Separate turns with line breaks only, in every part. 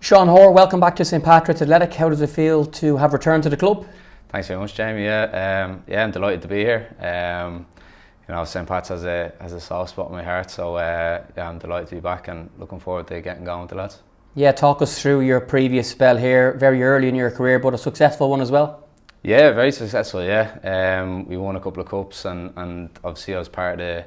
Sean Hoare, welcome back to 𝗀𝗲𝗔𝗥𝗘. How does it feel to have returned to the club?
Thanks very much, Jamie. I'm delighted to be here. 𝗀𝗲𝗔𝗥𝗘 has a soft spot in my heart, so I'm delighted to be back and looking forward to getting going with the lads. Yeah,
talk us through your previous spell here, very early in your career, but a successful one as well.
Yeah, very successful. We won a couple of cups, and obviously I was part of the.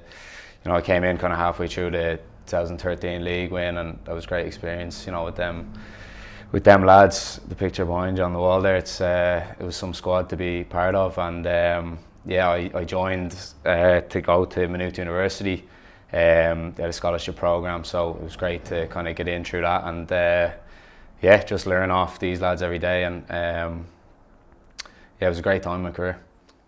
I came in kind of halfway through the 2013 league win, and that was a great experience. With them lads, the picture behind you on the wall there, it was some squad to be part of, and I joined to go to 𝗵𝗲𝗿𝗵𝗵𝗿 University. They had a scholarship program, so it was great to kind of get in through that, and just learn off these lads every day, and it was a great time in my career.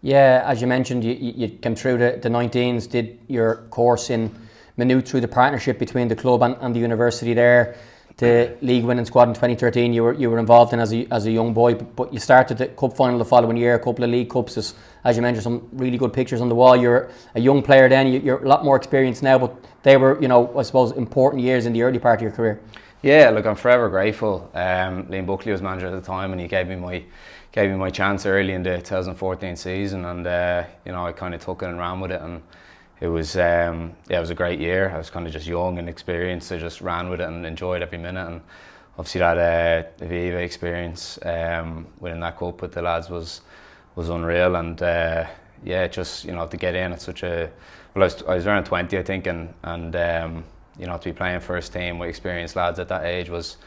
Yeah, as you mentioned, you came through the 19s, did your course in 𝗵𝗲𝗿𝗏 through the partnership between the club and the university there. The league winning squad in 2013 you were involved in as a young boy, but you started the cup final the following year, a couple of league cups, as you mentioned, some really good pictures on the wall. You're a young player then, you're a lot more experienced now, but they were, I suppose, important years in the early part of your career.
Yeah, look, I'm forever grateful. Liam Buckley was manager at the time, and he gave me my chance early in the 2014 season, and I kind of took it and ran with it, and it was a great year. I was kind of just young and experienced, so just ran with it and enjoyed every minute. And obviously that 𝗍𝗲𝗍𝗏 experience winning that cup with the lads was unreal. And just to get in at such a I was around 20, I think, and to be playing first team with experienced lads at that age was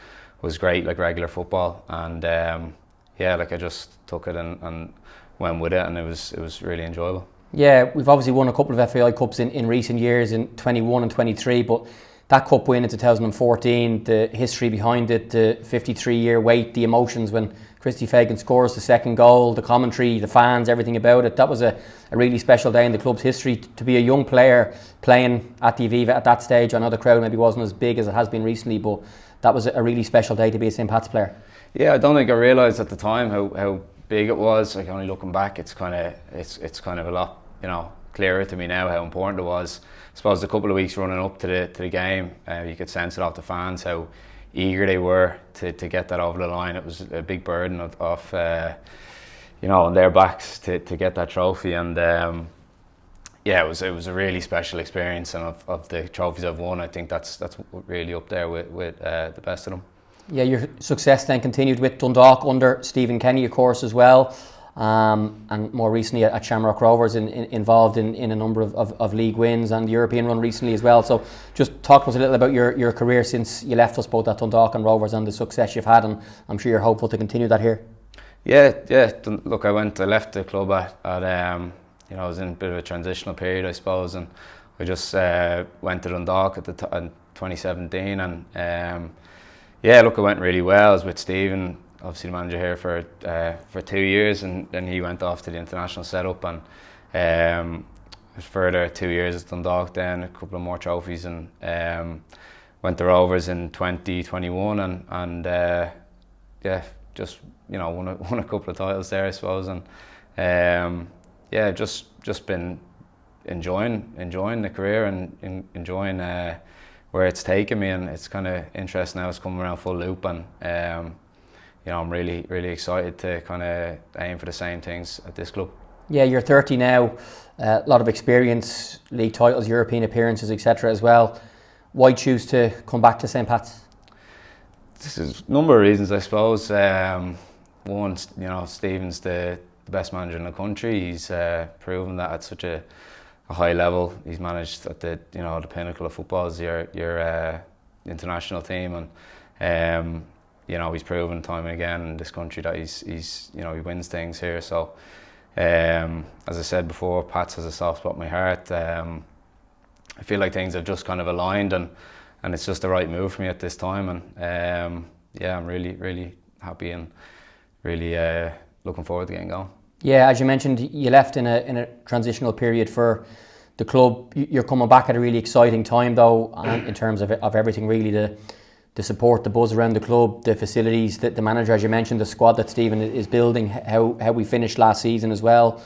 great, like regular football. And I just took it and went with it, and it was really enjoyable.
Yeah, we've obviously won a couple of FAI Cups in recent years, in 21 and 23, but that cup win in 2014, the history behind it, the 53-year wait, the emotions when Christy Fagan scores the second goal, the commentary, the fans, everything about it, that was a really special day in the club's history. To be a young player playing at the Aviva at that stage, I know the crowd maybe wasn't as big as it has been recently, but that was a really special day to be a 𝗀𝗲𝗔𝗥𝗘 player.
Yeah, I don't think I realised at the time how big it was. Like, only looking back, it's kind of a lot, clearer to me now how important it was. I suppose the couple of weeks running up to the game, you could sense it off the fans how eager they were to get that over the line. It was a big burden of on their backs to get that trophy, and it was a really special experience. And of the trophies I've won, I think that's really up there with the best of them.
Yeah, your success then continued with Dundalk under Stephen Kenny, of course, as well, and more recently at Shamrock Rovers, involved in a number of league wins and the European run recently as well. So just talk to us a little about your career since you left us both at Dundalk and Rovers, and the success you've had, and I'm sure you're hopeful to continue that here.
Yeah. Look, I left the club at I was in a bit of a transitional period, I suppose, and I just went to Dundalk in 2017, and look, it went really well. I was with Stephen, obviously the manager here, for 2 years, and then he went off to the international setup, and further 2 years at Dundalk, then a couple of more trophies, and went to Rovers in 2021, and just won a couple of titles there, I suppose, and just been enjoying the career and enjoying where it's taken me, and it's kind of interesting now. It's coming around full loop, and I'm really, really excited to kind of aim for the same things at this club.
Yeah, you're 30 now, a lot of experience, league titles, European appearances, etc. as well. Why choose to come back to 𝗀𝗲𝗔𝗥𝗘?
This is a number of reasons, I suppose. One, Stephen's the best manager in the country. He's proven that at such a high level. He's managed at the pinnacle of football as your international team, and he's proven time and again in this country that he wins things here. So as I said before, Pats has a soft spot in my heart. I feel like things have just kind of aligned, and it's just the right move for me at this time, and I'm really, really happy and really looking forward to getting going. Yeah,
as you mentioned, you left in a transitional period for the club. You're coming back at a really exciting time, though, in terms of everything, really, the support, the buzz around the club, the facilities, the manager, as you mentioned, the squad that Stephen is building, how we finished last season as well.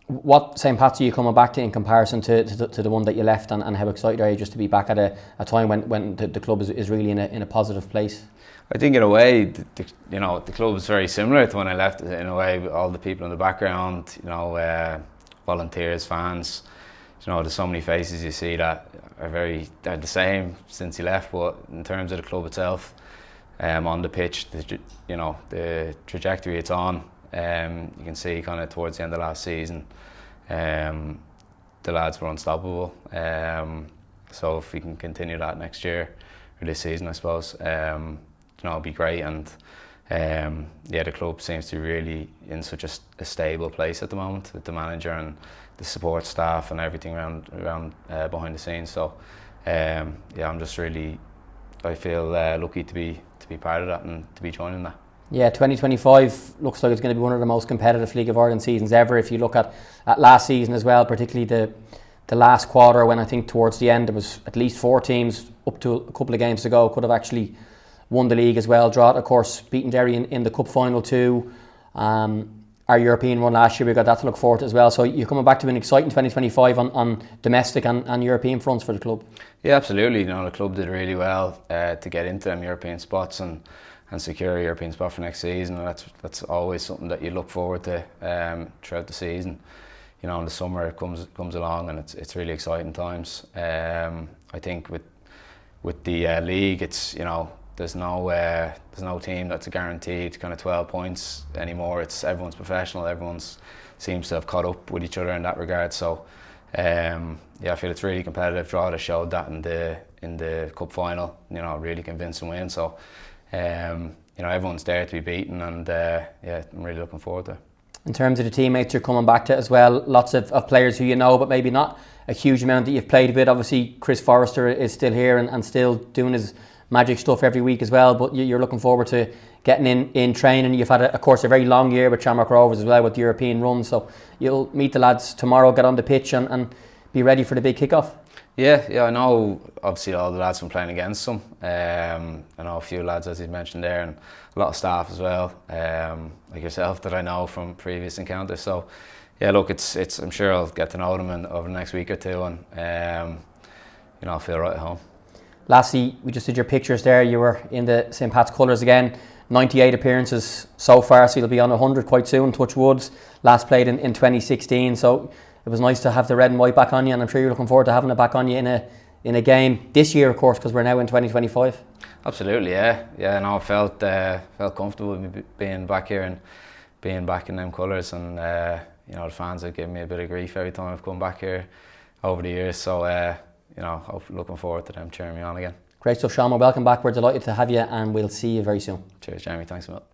What St. Pat's are you coming back to in comparison to the one that you left, and how excited are you just to be back at a time when the club is really in a positive place?
I think in a way, the club is very similar to when I left. In a way, all the people in the background, volunteers, fans. There's so many faces you see that they're the same since you left. But in terms of the club itself, on the pitch, the trajectory it's on. You can see kind of towards the end of last season, the lads were unstoppable. So if we can continue that next year or this season, I suppose, it'll be great. And the club seems to be really in such a stable place at the moment with the manager and the support staff and everything around behind the scenes. So I'm just really, I feel lucky to be part of that and to be joining that.
Yeah, 2025 looks like it's going to be one of the most competitive League of Ireland seasons ever. If you look at last season as well, particularly the last quarter, when I think towards the end there was at least 4 teams up to a couple of games to go could have actually won the league as well. Drogheda, of course, beating Derry in the cup final too. Our European run last year, we got that to look forward to as well. So you're coming back to an exciting 2025 on domestic and European fronts for the club.
Yeah, absolutely. The club did really well to get into them European spots and secure a European spot for next season. And that's always something that you look forward to throughout the season. In the summer it comes along and it's really exciting times. I think with the league, it's there's no team that's a guaranteed kind of 12 points anymore. Everyone's professional. Everyone's seems to have caught up with each other in that regard. So I feel it's really competitive. Drogheda showed that in the cup final. Really convincing win. So everyone's there to be beaten, and I'm really looking forward to it. In
terms of the teammates you're coming back to as well, lots of players who but maybe not a huge amount that you've played with. Obviously, Chris Forrester is still here and still doing his magic stuff every week as well, but you're looking forward to getting in training. You've had, of course, a very long year with Shamrock Rovers as well with the European run, so you'll meet the lads tomorrow, get on the pitch and be ready for the big kick-off. Yeah, I know obviously all the lads from playing against them. I know a few lads, as you mentioned there, and a lot of staff as well, like yourself, that I know from previous encounters. So yeah, look, I'm sure I'll get to know them over the next week or two, and I'll feel right at home. Lastly, we just did your pictures there. You were in the St. Pat's colours again. 98 appearances so far, so you'll be on 100 quite soon, touch wood. Last played in 2016, so it was nice to have the red and white back on you, and I'm sure you're looking forward to having it back on you in a game this year, of course, because we're now in 2025. Absolutely, yeah. No, I felt comfortable being back here and being back in them colours, and the fans have given me a bit of grief every time I've come back here over the years. So looking forward to them cheering me on again. Great stuff, Sean. Welcome back. We're delighted to have you, and we'll see you very soon. Cheers, Jamie. Thanks a lot.